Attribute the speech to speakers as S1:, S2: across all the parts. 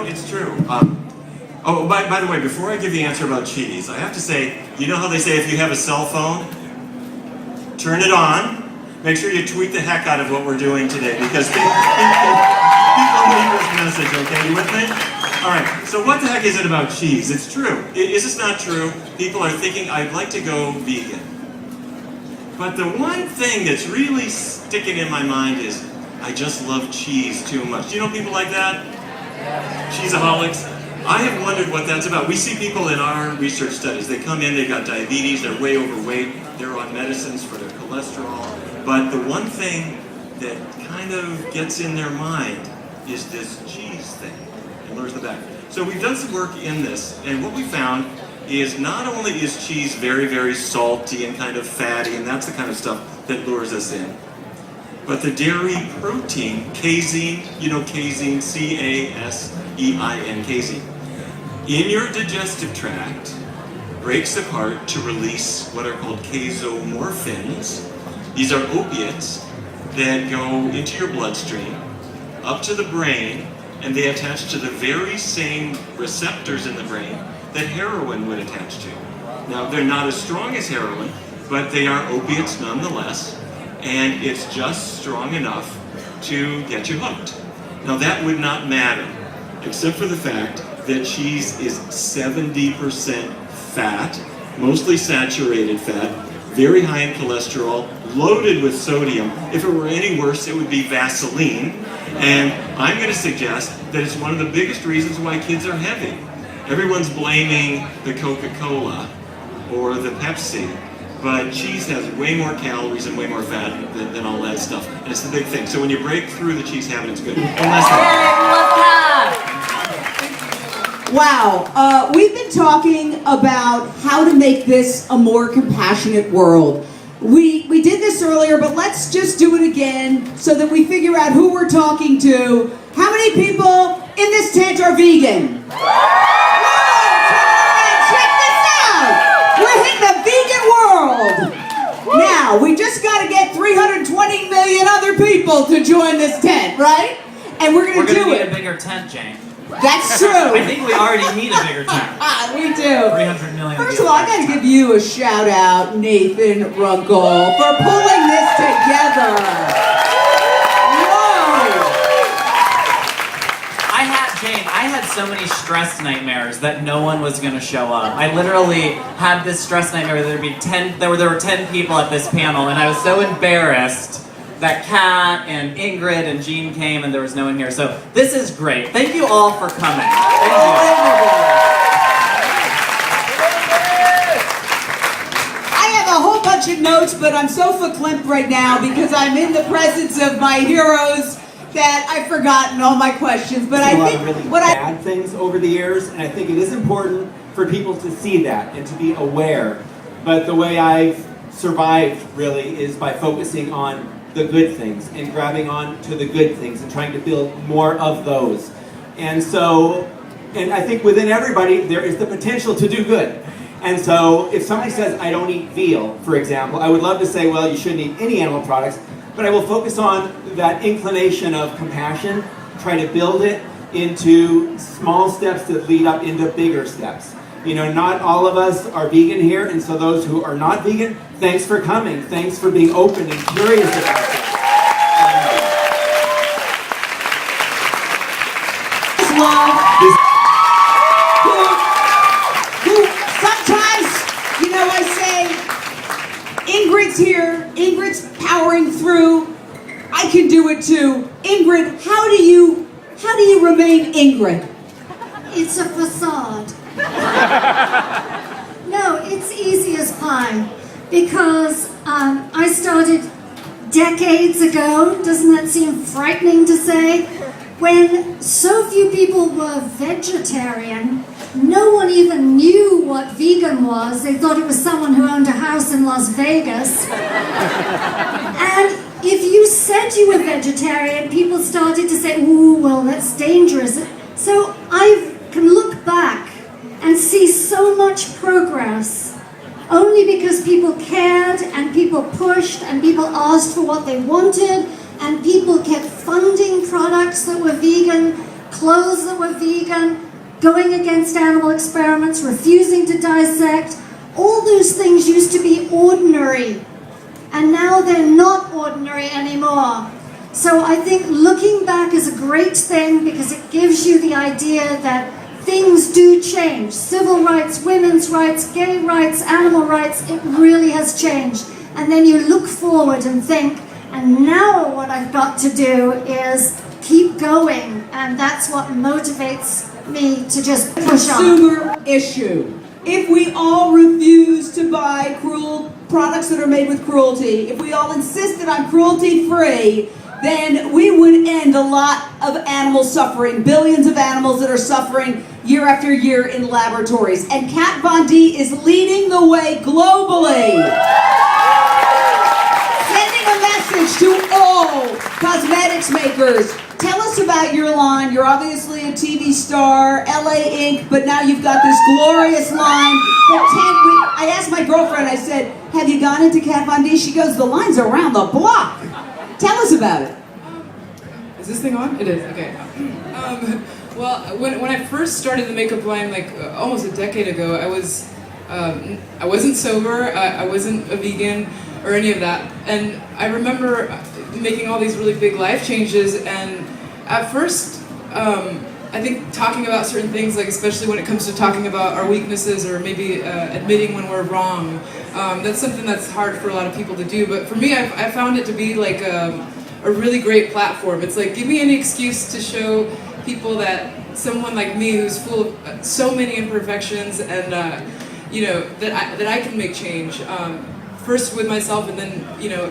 S1: it's true. By the way, before I give the answer about cheese, I have to say, you know how they say if you have a cell phone, turn it on. Make sure you tweet the heck out of what we're doing today, because people need this message, okay? You with me? All right, so what the heck is it about cheese? It's true. Is this not true? People are thinking, I'd like to go vegan. But the one thing that's really sticking in my mind is, I just love cheese too much. Do you know people like that? Cheeseaholics? I have wondered what that's about. We see people in our research studies, they come in, they've got diabetes, they're way overweight, they're on medicines for their cholesterol, but the one thing that kind of gets in their mind is this cheese thing. And lures them back. So we've done some work in this, and what we found is not only is cheese very, very salty and kind of fatty, and that's the kind of stuff that lures us in, but the dairy protein, casein, you know casein, C-A-S-E-I-N, casein, in your digestive tract, breaks apart to release what are called casomorphins. These are opiates that go into your bloodstream, up to the brain, and they attach to the very same receptors in the brain that heroin would attach to. Now, they're not as strong as heroin, but they are opiates nonetheless, and it's just strong enough to get you hooked. Now, that would not matter, except for the fact that cheese is 70% fat, mostly saturated fat, very high in cholesterol, loaded with sodium. If it were any worse, it would be Vaseline. And I'm going to suggest that it's one of the biggest reasons why kids are heavy. Everyone's blaming the Coca-Cola or the Pepsi, but cheese has way more calories and way more fat than all that stuff. And it's the big thing. So when you break through the cheese habit, it's good.
S2: Wow, we've been talking about how to make this a more compassionate world. We did this earlier, but let's just do it again so that we figure out who we're talking to. How many people in this tent are vegan? Check this out! We're hitting the vegan world! Now, we just got to get 320 million other people to join this tent, right? And we're going to do it.
S3: We're going to need a bigger tent, Jane.
S2: That's true.
S3: I think we already need a bigger tent.
S2: We do.
S3: 300 million.
S2: First of all, I got to give you a shout out, Nathan Runkle, for pulling this together. Whoa!
S3: I had so many stress nightmares that no one was going to show up. I literally had this stress nightmare that there were 10 people at this panel, and I was so embarrassed that Kat and Ingrid and Jean came and there was no one here. So this is great. Thank you all for coming. Thank you.
S2: I have a whole bunch of notes, but I'm so verklempt right now because I'm in the presence of my heroes that I've forgotten all my questions. But I think
S4: really bad things over the years, and I think it is important for people to see that and to be aware. But the way I've survived really is by focusing on the good things and grabbing on to the good things and trying to build more of those. And I think within everybody there is the potential to do good. And so if somebody says, I don't eat veal, for example, I would love to say, well, you shouldn't eat any animal products, but I will focus on that inclination of compassion, try to build it into small steps that lead up into bigger steps. You know, not all of us are vegan here, and so those who are not vegan, thanks for coming. Thanks for being open and curious about it.
S2: Sometimes, you know, I say, Ingrid's here, Ingrid's powering through, I can do it too. Ingrid, how do you remain Ingrid?
S5: It's a facade. No, it's easy as pie, because I started decades ago. Doesn't that seem frightening to say? When so few people were vegetarian, no one even knew what vegan was. They thought it was someone who owned a house in Las Vegas. And if you said you were vegetarian, people started to say, ooh, well, that's dangerous. So I can look back and see so much progress only because people cared and people pushed and people asked for what they wanted and people kept funding products that were vegan clothes that were vegan, going against animal experiments, refusing to dissect. All those things used to be ordinary, and now they're not ordinary anymore. So I think looking back is a great thing because it gives you the idea that things do change. Civil rights, women's rights, gay rights, animal rights, it really has changed. And then you look forward and think, and now what I've got to do is keep going. And that's what motivates me to just push on.
S2: Consumer issue. If we all refuse to buy products that are made with cruelty, if we all insisted on cruelty-free, then we would end a lot of animal suffering, billions of animals that are suffering year after year in laboratories. And Kat Von D is leading the way globally. Sending a message to all cosmetics makers. Tell us about your line. You're obviously a TV star, LA Inc., but now you've got this glorious line. I asked my girlfriend, I said, have you gone into Kat Von D? She goes, the line's around the block. Tell us about it.
S6: Is this thing on? It is, okay. Well, when I first started the makeup line, like almost a decade ago, I wasn't sober, I wasn't a vegan or any of that. And I remember making all these really big life changes, and at first, I think talking about certain things, like especially when it comes to talking about our weaknesses or maybe admitting when we're wrong, that's something that's hard for a lot of people to do. But for me, I found it to be like a really great platform. It's like, give me any excuse to show people that someone like me, who's full of so many imperfections, and that I can make change. First with myself, and then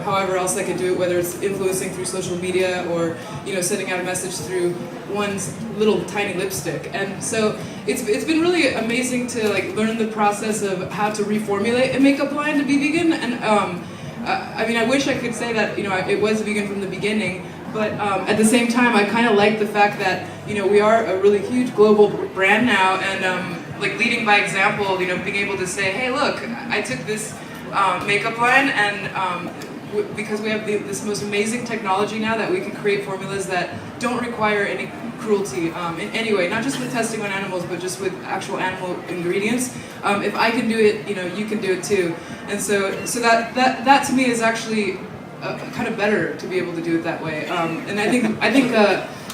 S6: however else I could do it, whether it's influencing through social media or sending out a message through one's little tiny lipstick. And so it's been really amazing to like learn the process of how to reformulate a makeup line to be vegan. And I mean, I wish I could say that it was vegan from the beginning, but at the same time, I kind of like the fact that we are a really huge global brand now, and like leading by example. Being able to say, hey, look, I took this makeup line, and because we have this most amazing technology now that we can create formulas that don't require any cruelty in any way, not just with testing on animals, but just with actual animal ingredients. If I can do it, you can do it too. And so that to me is actually kind of better to be able to do it that way. And I think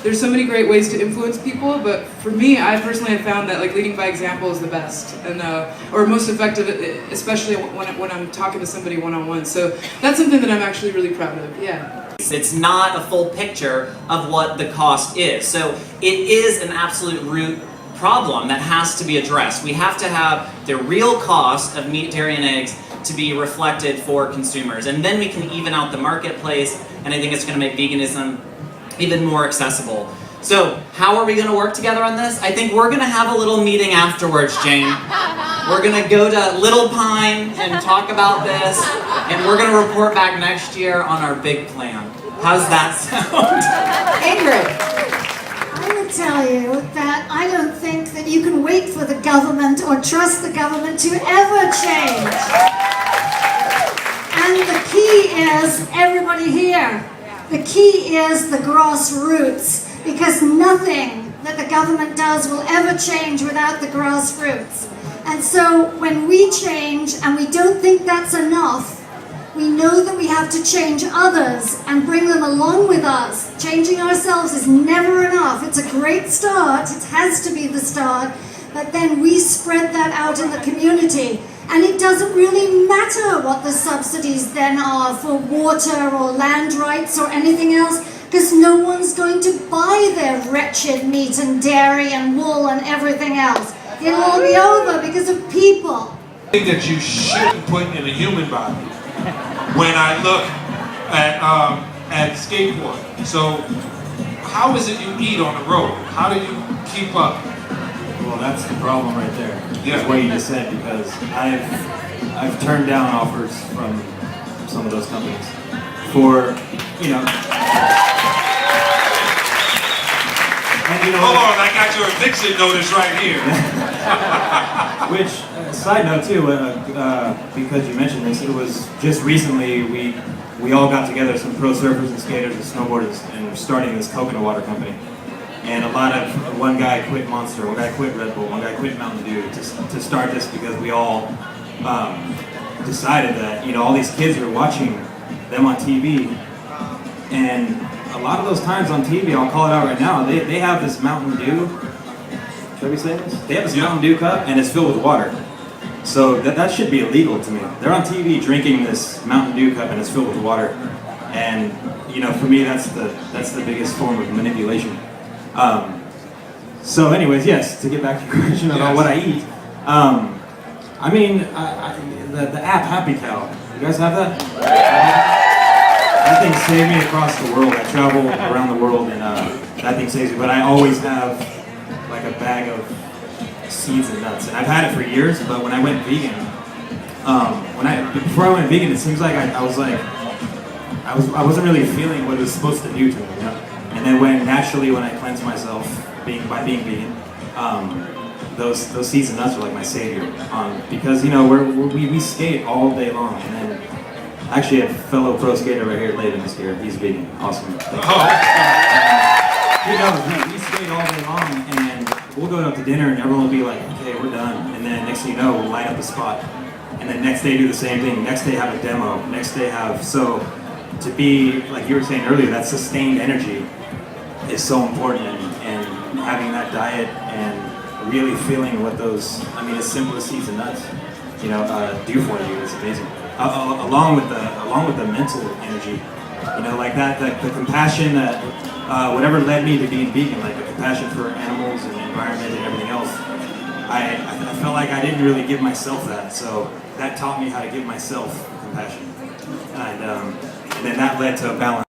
S6: there's so many great ways to influence people, but for me, I personally have found that like leading by example is the best, and or most effective, especially when I'm talking to somebody one-on-one. So that's something that I'm actually really proud of. Yeah.
S3: It's not a full picture of what the cost is. So it is an absolute root problem that has to be addressed. We have to have the real cost of meat, dairy, and eggs to be reflected for consumers, and then we can even out the marketplace, and I think it's going to make veganism even more accessible. So, how are we going to work together on this? I think we're going to have a little meeting afterwards, Jane. We're going to go to Little Pine and talk about this, and we're going to report back next year on our big plan. How's that sound?
S2: Ingrid.
S5: I would tell you that I don't think that you can wait for the government or trust the government to ever change. And the key is everybody here. The key is the grassroots, because nothing that the government does will ever change without the grassroots. And so when we change and we don't think that's enough, we know that we have to change others and bring them along with us. Changing ourselves is never enough. It's a great start, it has to be the start, but then we spread that out in the community. And it doesn't really matter what the subsidies then are for water or land rights or anything else, because no one's going to buy their wretched meat and dairy and wool and everything else. It'll all be over because of people.
S7: Thing that you shouldn't put in a human body when I look at skateboard. So how is it you eat on the road? How do you keep up?
S8: Well, that's the problem right there.
S7: Yeah.
S8: That's what you just said, because I've turned down offers from some of those companies for, and
S7: Hold on, I got your eviction notice right here.
S8: Which, side note too, because you mentioned this, it was just recently we all got together, some pro surfers and skaters and snowboarders, and we're starting this coconut water company. And one guy quit Monster, one guy quit Red Bull, one guy quit Mountain Dew to start this because we all decided that, all these kids are watching them on TV. And a lot of those times on TV, I'll call it out right now, they have this Mountain Dew, should we say this? They have this Mountain Dew cup and it's filled with water. So that should be illegal to me. They're on TV drinking this Mountain Dew cup and it's filled with water. And for me, that's the biggest form of manipulation. So anyways, yes, to get back to your question about what I eat. The app Happy Cow, you guys have that? That thing saved me across the world. I travel around the world and that thing saves me, but I always have like a bag of seeds and nuts. And I've had it for years, but when I went vegan, before I went vegan, it seems like I wasn't really feeling what it was supposed to do to me, And then when I cleanse myself by being vegan, those seeds and nuts are like my savior. Because we skate all day long, and then actually a fellow pro skater right here, Layden, is here. He's vegan. Awesome. We skate all day long, and we'll go out to dinner, and everyone will be like, "Okay, we're done." And then next thing you know, we'll line up a spot, and then next day do the same thing. Next day have a demo. Next day to be, like you were saying earlier, that sustained energy is so important, and having that diet and really feeling what those, as simple as seeds and nuts, do for you is amazing. Along with the mental energy, like the compassion that, whatever led me to being vegan, like the compassion for animals and the environment and everything else, I felt like I didn't really give myself that, so that taught me how to give myself compassion. And then that led to a balance.